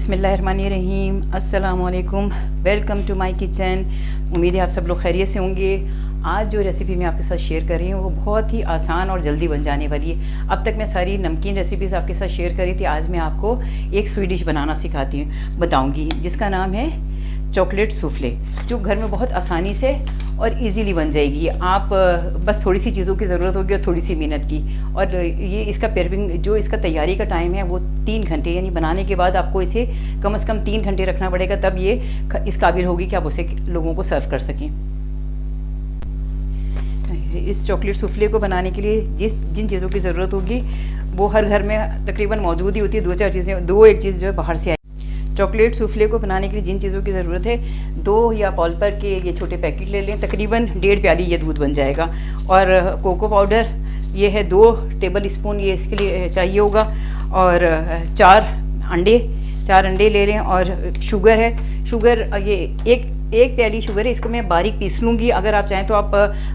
बिस्मिल्लाहिर्रहमानिर्रहीम, अस्सलाम वालेकुम, वेलकम टू माय किचन। उम्मीद है आप सब लोग खैरियत से होंगे। आज जो रेसिपी मैं आपके साथ शेयर कर रही हूँ वो बहुत ही आसान और जल्दी बन जाने वाली है। अब तक मैं सारी नमकीन रेसिपीज़ आपके साथ शेयर करी थी। आज मैं आपको एक स्वीट डिश बनाना बताऊँगी जिसका नाम है चॉकलेट सूफले, जो घर में बहुत आसानी से और इजीली बन जाएगी। आप बस थोड़ी सी चीज़ों की ज़रूरत होगी और थोड़ी सी मेहनत की। और ये इसका प्रिपरेटिंग जो इसका तैयारी का टाइम है वो 3 घंटे, यानी बनाने के बाद आपको इसे कम से कम 3 घंटे रखना पड़ेगा, तब ये इस काबिल होगी कि आप उसे लोगों को सर्व कर सकें। इस चॉकलेट सूफले को बनाने के लिए जिन चीज़ों की ज़रूरत होगी वो हर घर में तकरीबन मौजूद ही होती है। 2-4 चीज़ें, एक चीज़ जो है बाहर से। चॉकलेट सूफले को बनाने के लिए जिन चीज़ों की ज़रूरत है, 2 या पॉलपर के ये छोटे पैकेट ले लें, तकरीबन 1.5 प्याली ये दूध बन जाएगा। और कोको पाउडर ये है 2 टेबल स्पून, ये इसके लिए चाहिए होगा। और 4 अंडे ले लें। और शुगर है, शुगर ये एक प्याली शुगर है, इसको मैं बारीक पीस लूँगी। अगर आप चाहें तो आप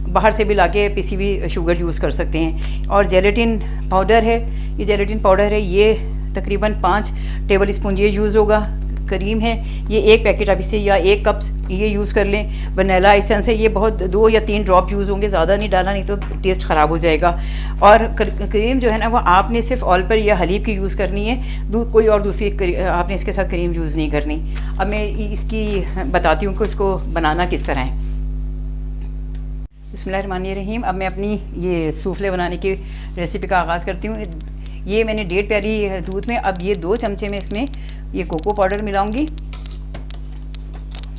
बाहर से भी लाके पिसी हुई शुगर यूज़ कर सकते हैं। और जेलेटिन पाउडर है, ये जेलेटिन पाउडर है, ये तकरीबन 5 टेबल स्पून ये यूज़ होगा। क्रीम है, ये 1 पैकेट आप इसे या 1 कप ये यूज़ कर लें। वनीला एसेंस है, ये बहुत 2 या 3 ड्रॉप यूज़ होंगे, ज़्यादा नहीं डालना, नहीं तो टेस्ट ख़राब हो जाएगा। और क्रीम जो है ना वो आपने सिर्फ ऑल पर या हलीब की यूज़ करनी है, कोई और दूसरी आपने इसके साथ क्रीम यूज़ नहीं करनी। अब मैं इसकी बताती हूँ कि इसको बनाना किस तरह है। बिस्मिल्लाहिर्रहमानिर्रहीम। अब मैं अपनी ये सूफले बनाने की रेसिपी का आगाज़ करती हूँ। ये मैंने 1.5 प्याली दूध में अब ये 2 चमचे में इसमें ये कोको पाउडर मिलाऊंगी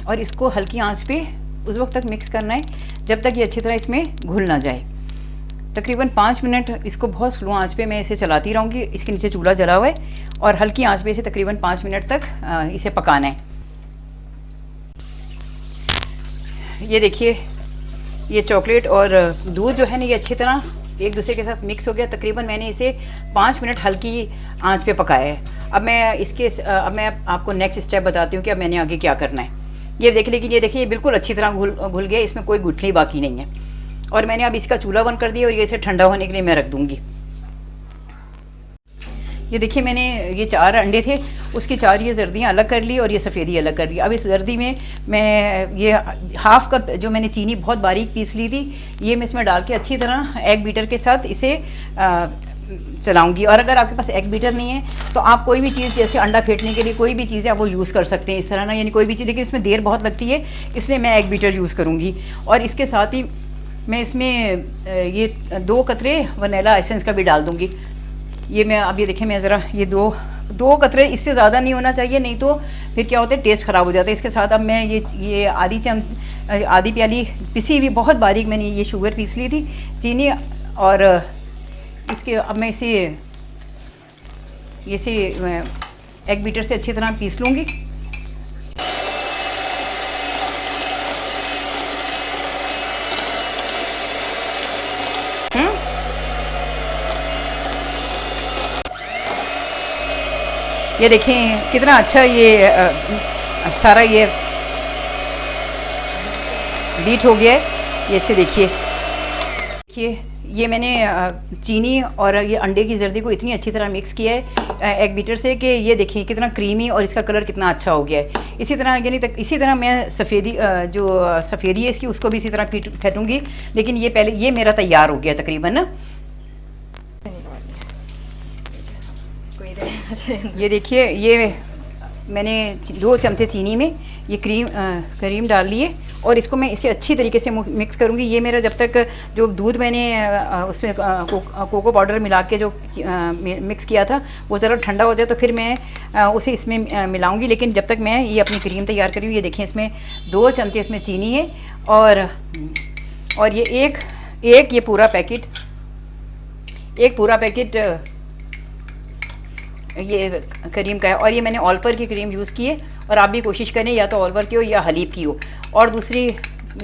और इसको हल्की आंच पे उस वक्त तक मिक्स करना है जब तक ये अच्छी तरह इसमें घुल ना जाए। तकरीबन 5 मिनट इसको बहुत स्लो आंच पे मैं इसे चलाती रहूँगी। इसके नीचे चूल्हा जला हुआ है और हल्की आंच पे इसे तकरीबन 5 मिनट तक इसे पकाना है। ये देखिए, ये चॉकलेट और दूध जो है ना ये अच्छी तरह एक दूसरे के साथ मिक्स हो गया। तकरीबन मैंने इसे 5 मिनट हल्की आंच पे पकाया है। अब मैं आपको नेक्स्ट स्टेप बताती हूँ कि अब मैंने आगे क्या करना है। ये देख, लेकिन ये देखिए ये बिल्कुल अच्छी तरह घुल गया, इसमें कोई गुठली बाकी नहीं है। और मैंने अब इसका चूल्हा बंद कर दिया और ये इसे ठंडा होने के लिए मैं रख दूँगी। ये देखिए, मैंने ये 4 अंडे थे, उसकी 4 ये जर्दियाँ अलग कर ली और ये सफ़ेदी अलग कर ली। अब इस जर्दी में मैं ये हाफ़ कप जो मैंने चीनी बहुत बारीक पीस ली थी, ये मैं इसमें डाल के अच्छी तरह एग बीटर के साथ इसे चलाऊंगी। और अगर आपके पास एग बीटर नहीं है तो आप कोई भी चीज़, जैसे अंडा फेंटने के लिए कोई भी चीज़ है आप वो यूज़ कर सकते हैं इस तरह ना, यानी कोई भी चीज़, लेकिन इसमें देर बहुत लगती है, इसलिए मैं एग बीटर यूज़ करूँगी। और इसके साथ ही मैं इसमें ये 2 कतरे वनीला एसेंस का भी डाल दूँगी। ये मैं अब ये देखें, मैं ज़रा ये दो कतरे, इससे ज़्यादा नहीं होना चाहिए, नहीं तो फिर क्या होता है टेस्ट ख़राब हो जाता है। इसके साथ अब मैं ये आधी प्याली पिसी हुई बहुत बारीक मैंने ये शुगर पीस ली थी, चीनी। और इसके अब मैं इसे एग बीटर से अच्छी तरह पीस लूँगी। ये देखें कितना अच्छा ये सारा ये बीट हो गया है। ये इसे देखिए, ये मैंने चीनी और ये अंडे की जर्दी को इतनी अच्छी तरह मिक्स किया है एग बीटर से कि ये देखिए कितना क्रीमी और इसका कलर कितना अच्छा हो गया है। इसी तरह यानी इसी तरह मैं जो सफ़ेदी है इसकी, उसको भी इसी तरह फेंटूँगी। लेकिन ये पहले ये मेरा तैयार हो गया तकरीबन ना। ये देखिए, ये मैंने 2 चमचे चीनी में ये क्रीम डाल ली है और इसको मैं इसे अच्छी तरीके से मिक्स करूँगी। ये मेरा जब तक जो दूध मैंने उसमें कोको पाउडर मिला के जो मिक्स किया था वो ज़रा ठंडा हो जाए तो फिर मैं उसे इसमें मिलाऊंगी। लेकिन जब तक मैं ये अपनी क्रीम तैयार कर रही हूँ, ये देखें इसमें 2 चमचे इसमें चीनी है और ये एक ये पूरा पैकेट ये क्रीम का है। और ये मैंने ऑलपर की क्रीम यूज़ की है। और आप भी कोशिश करें या तो ऑलपर की हो या हलीब की हो, और दूसरी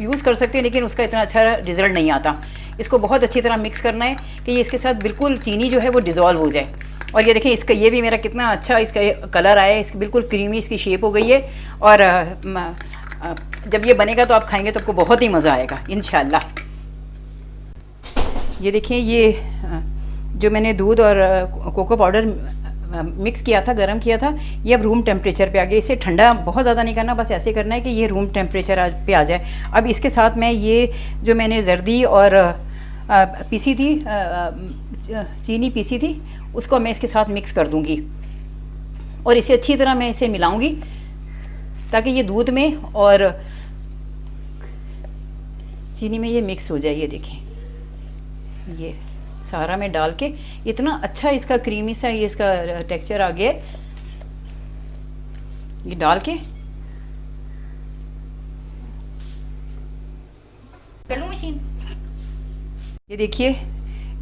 यूज़ कर सकते हैं, लेकिन उसका इतना अच्छा रिज़ल्ट नहीं आता। इसको बहुत अच्छी तरह मिक्स करना है कि ये इसके साथ बिल्कुल चीनी जो है वो डिज़ोल्व हो जाए। और ये देखें इसका ये भी मेरा कितना अच्छा इसका कलर आया है, इसकी बिल्कुल क्रीमी इसकी शेप हो गई है। और जब ये बनेगा तो आप खाएंगे तो आपको बहुत ही मज़ा आएगा इंशाल्लाह। ये देखिए, ये जो मैंने दूध और कोको पाउडर मिक्स किया था, गरम किया था, ये अब रूम टेम्परेचर पे आ गया। इसे ठंडा बहुत ज़्यादा नहीं करना, बस ऐसे करना है कि ये रूम टेम्परेचर पे आ जाए। अब इसके साथ मैं ये जो मैंने जर्दी और पीसी थी, चीनी पीसी थी, उसको मैं इसके साथ मिक्स कर दूँगी और इसे अच्छी तरह मैं इसे मिलाऊँगी ताकि ये दूध में और चीनी में ये मिक्स हो जाए। ये देखें, ये सारा मैं डाल के इतना अच्छा इसका क्रीमी सा ये इसका टेक्सचर आ गया। ये डाल के कर लूँ मशीन। ये देखिए,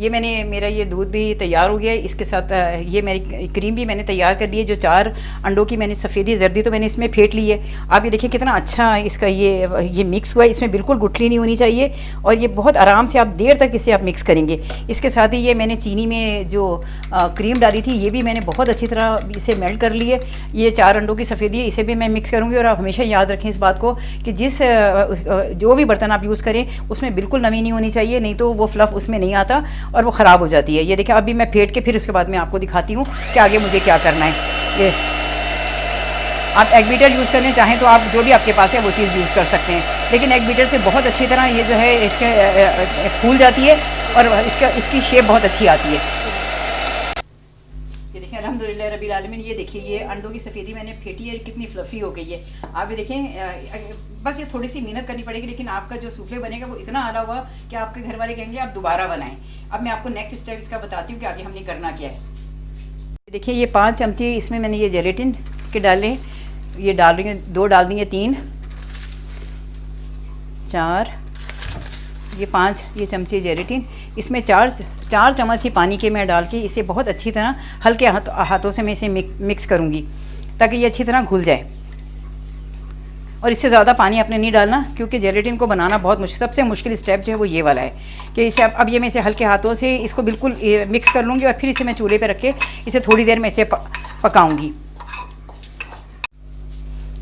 ये मैंने मेरा ये दूध भी तैयार हो गया है। इसके साथ ये मेरी क्रीम भी मैंने तैयार कर ली है। जो 4 अंडों की मैंने सफ़ेदी जर्दी तो मैंने इसमें फेंट ली है। आप ये देखिए कितना अच्छा इसका ये मिक्स हुआ है। इसमें बिल्कुल गुठली नहीं होनी चाहिए और ये बहुत आराम से आप देर तक इसे आप मिक्स करेंगे। इसके साथ ही ये मैंने चीनी में जो क्रीम डाली थी ये भी मैंने बहुत अच्छी तरह इसे मेल्ट कर ली है। ये 4 अंडों की सफ़ेदी है, इसे भी मैं मिक्स करूँगी। और आप हमेशा याद रखें इस बात को कि जो भी बर्तन आप यूज़ करें उसमें बिल्कुल नमी नहीं होनी चाहिए, नहीं तो वो फ्लफ़ उसमें नहीं आता और वो ख़राब हो जाती है। ये देखिए, अभी मैं फेंट के फिर उसके बाद मैं आपको दिखाती हूँ कि आगे मुझे क्या करना है। ये आप एग बीटर यूज़ करना चाहें तो आप जो भी आपके पास है वो चीज़ यूज़ कर सकते हैं, लेकिन एग बीटर से बहुत अच्छी तरह ये जो है इसके फूल जाती है और इसकी शेप बहुत अच्छी आती है। ये देखिए, अल्हम्दुलिल्लाह रब्बिल आलमीन। ये देखिए, ये अंडों की सफ़ेदी मैंने फेंटी है, कितनी फ्लफ़ी हो गई है। आप ये देखें, बस ये थोड़ी सी मेहनत करनी पड़ेगी, लेकिन आपका जो सूफले बनेगा वो इतना आला हुआ कि आपके घर वाले कहेंगे आप दोबारा बनाएं। अब मैं आपको नेक्स्ट स्टेप इसका बताती हूँ कि आगे हमने करना क्या है। देखिए, ये 5 चमचे इसमें मैंने ये जेलेटिन के डाले, ये डाल रही हूँ, 2 डाल देंगे, 3 4 ये 5 ये चमचे जेलेटिन। इसमें 4 चम्मच ही पानी के मैं डाल के इसे बहुत अच्छी तरह हल्के हाथों से मैं इसे मिक्स करूँगी ताकि ये अच्छी तरह घुल जाए। और इससे ज़्यादा पानी आपने नहीं डालना क्योंकि जेलेटिन को बनाना बहुत सबसे मुश्किल स्टेप जो है वो ये वाला है कि इसे अब ये मैं इसे हल्के हाथों से इसको बिल्कुल मिक्स कर लूँगी और फिर इसे मैं चूल्हे पे रख के इसे थोड़ी देर में इसे पकाऊँगी।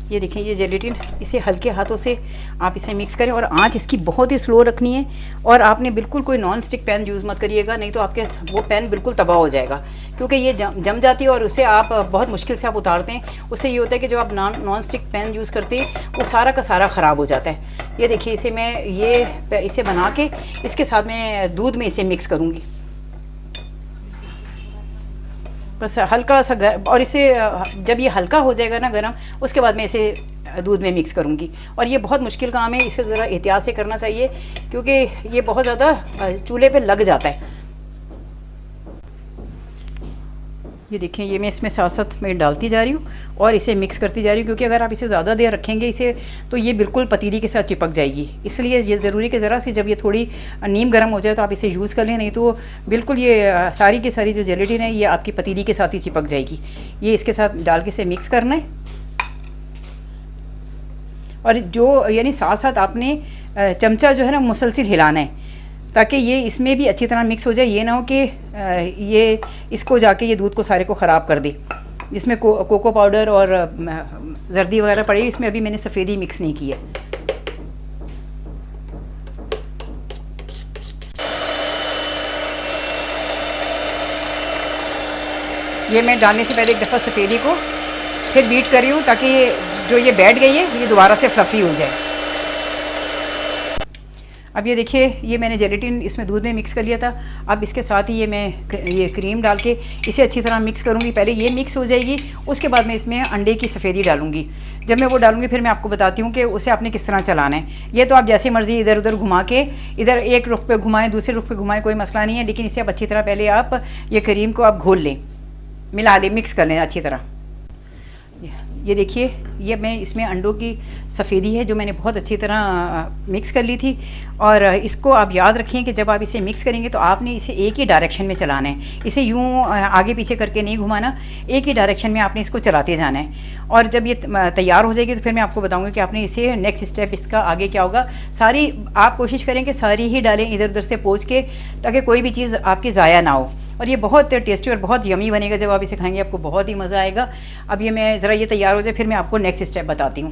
ये देखें, ये जेलेटिन, इसे हल्के हाथों से आप इसे मिक्स करें और आंच इसकी बहुत ही स्लो रखनी है। और आपने बिल्कुल कोई नॉन स्टिक पैन यूज़ मत करिएगा, नहीं तो आपके वो पैन बिल्कुल तबाह हो जाएगा क्योंकि ये जम जाती है और उसे आप बहुत मुश्किल से आप उतारते हैं। उससे ये होता है कि जो आप नॉन स्टिक पैन यूज़ करते हैं वो सारा का सारा ख़राब हो जाता है। ये देखिए, इसे मैं इसे बना के इसके साथ मैं दूध में इसे मिक्स करूँगी, बस हल्का सा और इसे जब ये हल्का हो जाएगा ना गरम, उसके बाद मैं इसे दूध में मिक्स करूँगी। और ये बहुत मुश्किल काम है, इसे ज़रा एहतियात से करना चाहिए क्योंकि ये बहुत ज़्यादा चूल्हे पे लग जाता है। ये देखें, ये मैं इसमें साथ साथ मैं डालती जा रही हूँ और इसे मिक्स करती जा रही हूँ क्योंकि अगर आप इसे ज़्यादा देर रखेंगे इसे तो ये बिल्कुल पतीली के साथ चिपक जाएगी। इसलिए ये ज़रूरी कि ज़रा सी जब ये थोड़ी नीम गर्म हो जाए तो आप इसे यूज़ कर लें, नहीं तो बिल्कुल ये सारी की सारी जो जेलेटिन है ये आपकी पतीली के साथ ही चिपक जाएगी। ये इसके साथ डाल के इसे मिक्स करना है और जो यानी साथ साथ आपने चमचा जो है ना मुसलसिल हिलाना है ताकि ये इसमें भी अच्छी तरह मिक्स हो जाए। ये ना हो कि ये इसको जाके ये दूध को सारे को ख़राब कर दे। जिसमें कोको पाउडर और जर्दी वगैरह पड़ी, इसमें अभी मैंने सफ़ेदी मिक्स नहीं की है। ये मैं डालने से पहले एक दफ़ा सफ़ेदी को फिर बीट कर रही हूँ ताकि जो ये बैठ गई है ये दोबारा से फ्लफ़ी हो जाए। अब ये देखिए, ये मैंने जेलेटिन इसमें दूध में मिक्स कर लिया था। अब इसके साथ ही ये क्रीम डाल के इसे अच्छी तरह मिक्स करूँगी। पहले ये मिक्स हो जाएगी, उसके बाद मैं इसमें अंडे की सफ़ेदी डालूँगी। जब मैं वो डालूँगी फिर मैं आपको बताती हूँ कि उसे आपने किस तरह चलाना है। ये तो आप जैसी मर्ज़ी इधर उधर घुमा के, इधर एक रुख पे घुमाएँ दूसरे रुख पे घुमाएँ, कोई मसला नहीं है, लेकिन इसे आप अच्छी तरह पहले आप ये क्रीम को आप घोल लें, मिला लें, मिक्स कर लें अच्छी तरह। ये देखिए, ये मैं इसमें अंडों की सफ़ेदी है जो मैंने बहुत अच्छी तरह मिक्स कर ली थी। और इसको आप याद रखें कि जब आप इसे मिक्स करेंगे तो आपने इसे एक ही डायरेक्शन में चलाना है, इसे यूँ आगे पीछे करके नहीं घुमाना, एक ही डायरेक्शन में आपने इसको चलाते जाना है। और जब ये तैयार हो जाएगी तो फिर मैं आपको बताऊँगी कि आपने इसे नेक्स्ट स्टेप इसका आगे क्या होगा। सारी आप कोशिश करें कि सारी ही डालें इधर उधर से पोंछ के ताकि कोई भी चीज़ आपकी ज़ाया ना हो। और ये बहुत टेस्टी और बहुत यमी बनेगा, जब आप इसे खाएंगे आपको बहुत ही मज़ा आएगा। अब ये मैं ज़रा ये तैयार हो जाए फिर मैं आपको नेक्स्ट स्टेप बताती हूँ।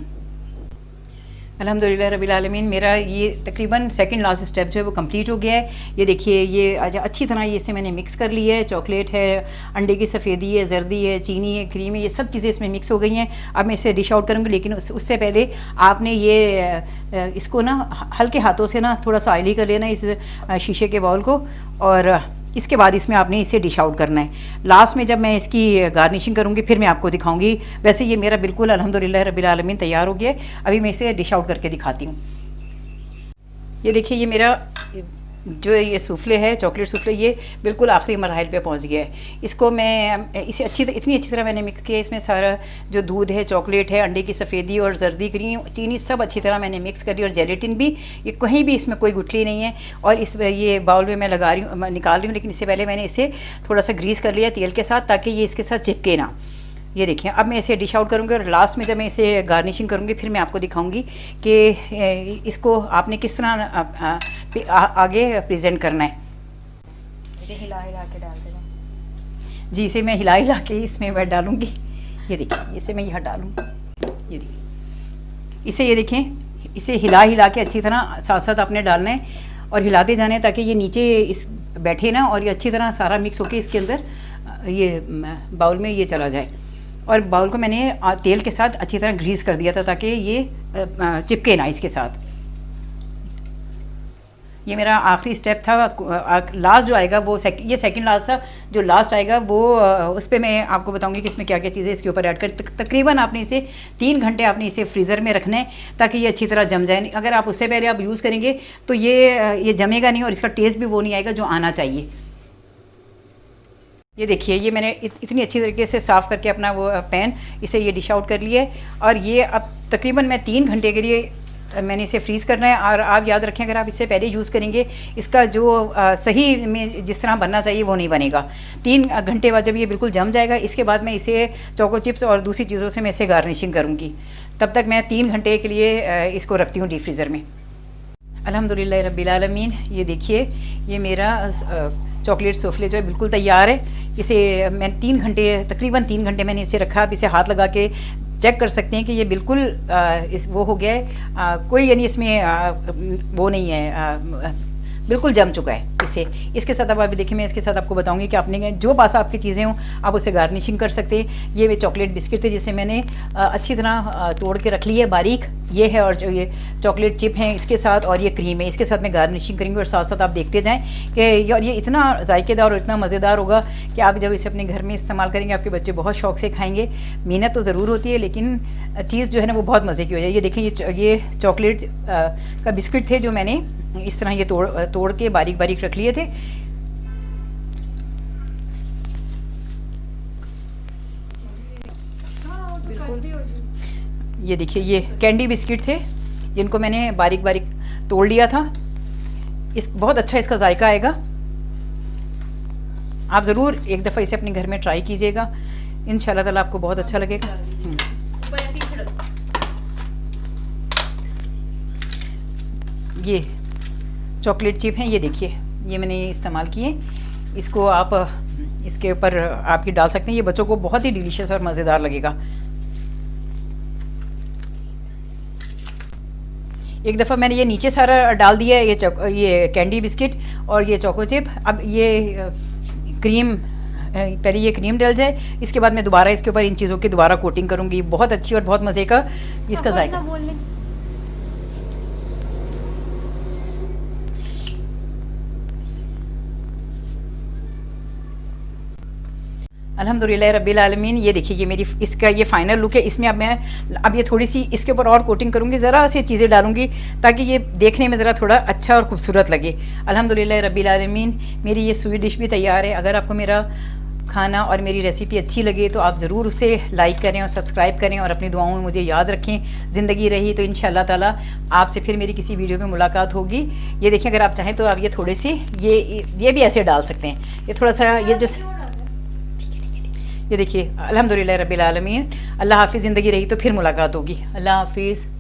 अल्हम्दुलिल्लाह रब्बिल आलमीन मेरा ये तकरीबन सेकंड लास्ट स्टेप जो है वो कंप्लीट हो गया है। ये देखिए ये अच्छी तरह ये इसे मैंने मिक्स कर लिया है। चॉकलेट है, अंडे की सफ़ेदी है, जर्दी है, चीनी है, क्रीम है, ये सब चीज़ें इसमें मिक्स हो गई हैं। अब मैं इसे डिश आउट करूँगी, लेकिन उससे पहले आपने ये इसको ना हल्के हाथों से ना थोड़ा सा ऑयली कर लेना इस शीशे के बाउल को, और इसके बाद इसमें आपने इसे डिश आउट करना है। लास्ट में जब मैं इसकी गार्निशिंग करूँगी फिर मैं आपको दिखाऊंगी। वैसे ये मेरा बिल्कुल अल्हम्दुलिल्लाह रब्बिल आलमीन तैयार हो गया है। अभी मैं इसे डिश आउट करके दिखाती हूँ। ये देखिए ये मेरा जो ये सूफले है, चॉकलेट सूफले, ये बिल्कुल आखिरी मरहल पे पहुंच गया है। इसको मैं इसे इतनी अच्छी तरह मैंने मिक्स किया। इसमें सारा जो दूध है, चॉकलेट है, अंडे की सफ़ेदी और जर्दी, क्रीम, चीनी सब अच्छी तरह मैंने मिक्स कर दी, और जेलेटिन भी, ये कहीं भी इसमें कोई गुठली नहीं है। और इस ये बाउल में मैं लगा रही हूँ, निकाल रही हूँ, लेकिन इससे पहले मैंने इसे थोड़ा सा ग्रीस कर लिया तेल के साथ, ताकि ये इसके साथ चिपके ना। ये देखिए अब मैं इसे डिश आउट करूँगी, और लास्ट में जब मैं इसे गार्निशिंग करूँगी फिर मैं आपको दिखाऊंगी कि इसको आपने किस तरह आगे प्रेजेंट करना है। हिला हिला के डाल देना जी, इसे मैं हिला के इसमें मैं डालूँगी। ये देखिए इसे मैं यहाँ डालूँगी। ये देखिए इसे, ये देखें, इसे हिला के अच्छी तरह साथ साथ आपने डालना है और हिलाते जाने, ताकि ये नीचे इस बैठे ना, और ये अच्छी तरह सारा मिक्स होके इसके अंदर ये बाउल में ये चला जाए। और बाउल को मैंने तेल के साथ अच्छी तरह ग्रीस कर दिया था, ताकि ये चिपके ना इसके साथ। ये मेरा आखिरी स्टेप था। लास्ट जो आएगा वो ये सेकंड लास्ट था। जो लास्ट आएगा वो उस पर मैं आपको बताऊंगी कि इसमें क्या क्या चीज़ें इसके ऊपर ऐड कर। तकरीबन आपने इसे 3 घंटे आपने इसे फ्रीज़र में रखना है, ताकि ये अच्छी तरह जम जाए। अगर आप उससे पहले आप यूज़ करेंगे तो ये जमेगा नहीं, और इसका टेस्ट भी वो नहीं आएगा जो आना चाहिए। ये देखिए ये मैंने इतनी अच्छी तरीके से साफ़ करके अपना वो पैन, इसे ये डिश आउट कर लिया है। और ये अब तकरीबन मैं 3 घंटे के लिए मैंने इसे फ्रीज़ करना है। और आप याद रखें, अगर आप इससे पहले यूज़ करेंगे, इसका जो सही में जिस तरह बनना चाहिए वो नहीं बनेगा। 3 घंटे बाद जब ये बिल्कुल जम जाएगा, इसके बाद मैं इसे चोको चिप्स और दूसरी चीज़ों से मैं इसे गार्निशिंग करूँगी। तब तक मैं 3 घंटे के लिए इसको रखती हूँ डीप फ्रीज़र में। अल्हम्दुलिल्लाह रब्बिल आलमीन, ये देखिए ये मेरा चॉकलेट सूफले जो है बिल्कुल तैयार है। इसे मैं 3 घंटे, तकरीबन 3 घंटे मैंने इसे रखा। आप इसे हाथ लगा के चेक कर सकते हैं कि ये बिल्कुल वो हो गया है, कोई यानी इसमें वो नहीं है, बिल्कुल जम चुका है इसे। इसके साथ अब अभी देखिए मैं इसके साथ आपको बताऊंगी कि आपने जो पास आपकी चीज़ें हों आप उसे गार्निशिंग कर सकते हैं। ये वे चॉकलेट बिस्किट थे जिसे मैंने अच्छी तरह तोड़ के रख ली है बारीक, ये है। और जो ये चॉकलेट चिप हैं इसके साथ, और ये क्रीम है, इसके साथ मैं गार्निशिंग करूँगी। और साथ साथ आप देखते जाएँ कि और ये इतना जायकेदार और इतना मज़ेदार होगा कि आप जब इसे अपने घर में इस्तेमाल करेंगे आपके बच्चे बहुत शौक़ से खाएँगे। मेहनत तो ज़रूर होती है, लेकिन चीज़ जो है ना वो बहुत मज़े की हो जाए। ये देखें ये चॉकलेट का बिस्किट थे जो मैंने इस तरह ये तोड़ के बारीक बारीक रख लिए थे। ये देखिए ये कैंडी बिस्किट थे जिनको मैंने बारीक बारीक तोड़ लिया था। बहुत अच्छा इसका जायका आएगा। आप ज़रूर एक दफ़ा इसे अपने घर में ट्राई कीजिएगा, इंशाल्लाह ताला आपको बहुत अच्छा लगेगा। ये चॉकलेट चिप हैं, ये देखिए ये मैंने इस्तेमाल किए। इसको आप इसके ऊपर आप ये डाल सकते हैं। ये बच्चों को बहुत ही डिलीशियस और मज़ेदार लगेगा। एक दफ़ा मैंने ये नीचे सारा डाल दिया है, ये कैंडी बिस्किट और ये चोको चिप। अब ये क्रीम, पहले ये क्रीम डल जाए, इसके बाद मैं दोबारा इसके ऊपर इन चीज़ों की दोबारा कोटिंग करूँगी। बहुत अच्छी और बहुत मज़े का इसका जायका। अल्हम्दुलिल्लाह रब्बिल आलमीन, ये देखिए ये मेरी इसका ये फ़ाइनल लुक है। इसमें अब ये थोड़ी सी इसके ऊपर और कोटिंग करूँगी, ज़रा सी चीज़ें डालूँगी ताकि ये देखने में ज़रा थोड़ा अच्छा और खूबसूरत लगे। अल्हम्दुलिल्लाह रब्बिल आलमीन, मेरी ये स्वीट डिश भी तैयार है। अगर आपको मेरा खाना और मेरी रेसिपी अच्छी लगे तो आप ज़रूर उसे लाइक करें और सब्सक्राइब करें, और अपनी दुआओं में मुझे याद रखें। ज़िंदगी रही तो इंशाअल्लाह ताला आपसे फिर मेरी किसी वीडियो में मुलाकात होगी। ये देखें, अगर आप चाहें तो आप ये थोड़े से ये भी ऐसे डाल सकते हैं। ये थोड़ा सा ये जो ये देखिए। अल्हम्दुलिल्लाह रब्बिल आलमीन, अल्लाह हाफ़िज़। ज़िंदगी रही तो फिर मुलाकात होगी। अल्लाह हाफ़िज़।